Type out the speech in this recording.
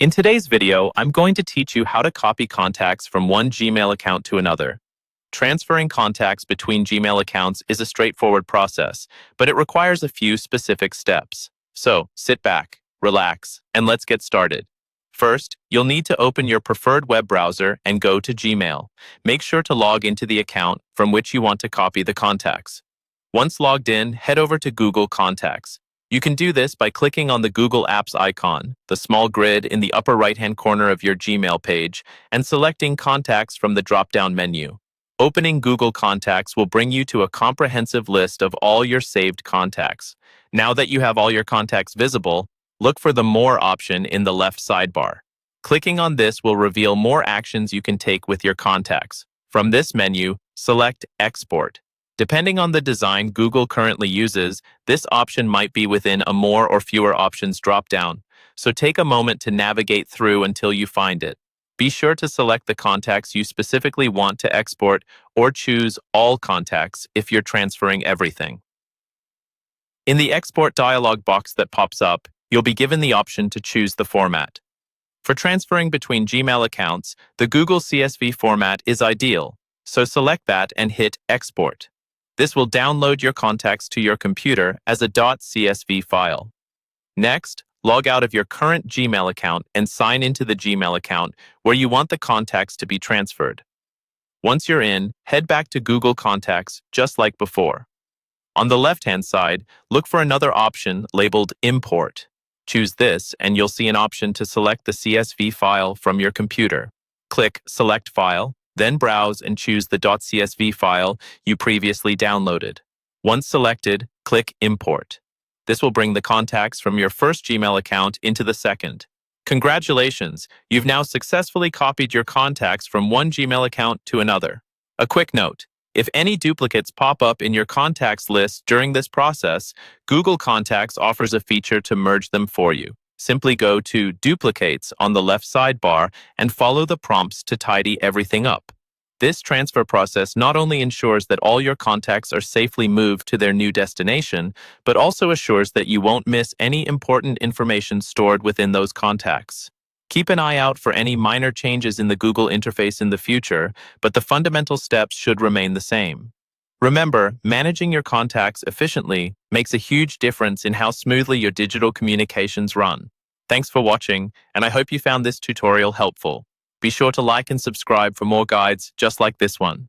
In today's video, I'm going to teach you how to copy contacts from one Gmail account to another. Transferring contacts between Gmail accounts is a straightforward process, but it requires a few specific steps. So, sit back, relax, and let's get started. First, you'll need to open your preferred web browser and go to Gmail. Make sure to log into the account from which you want to copy the contacts. Once logged in, head over to Google Contacts. You can do this by clicking on the Google Apps icon, the small grid in the upper right-hand corner of your Gmail page, and selecting Contacts from the drop-down menu. Opening Google Contacts will bring you to a comprehensive list of all your saved contacts. Now that you have all your contacts visible, look for the More option in the left sidebar. Clicking on this will reveal more actions you can take with your contacts. From this menu, select Export. Depending on the design Google currently uses, this option might be within a More or Fewer options drop-down, so take a moment to navigate through until you find it. Be sure to select the contacts you specifically want to export or choose All Contacts if you're transferring everything. In the Export dialog box that pops up, you'll be given the option to choose the format. For transferring between Gmail accounts, the Google CSV format is ideal, so select that and hit Export. This will download your contacts to your computer as a .csv file. Next, log out of your current Gmail account and sign into the Gmail account where you want the contacts to be transferred. Once you're in, head back to Google Contacts just like before. On the left-hand side, look for another option labeled Import. Choose this and you'll see an option to select the CSV file from your computer. Click Select File, then browse and choose the .csv file you previously downloaded. Once selected, click Import. This will bring the contacts from your first Gmail account into the second. Congratulations, you've now successfully copied your contacts from one Gmail account to another. A quick note, if any duplicates pop up in your contacts list during this process, Google Contacts offers a feature to merge them for you. Simply go to Duplicates on the left sidebar and follow the prompts to tidy everything up. This transfer process not only ensures that all your contacts are safely moved to their new destination, but also assures that you won't miss any important information stored within those contacts. Keep an eye out for any minor changes in the Google interface in the future, but the fundamental steps should remain the same. Remember, managing your contacts efficiently makes a huge difference in how smoothly your digital communications run. Thanks for watching, and I hope you found this tutorial helpful. Be sure to like and subscribe for more guides just like this one.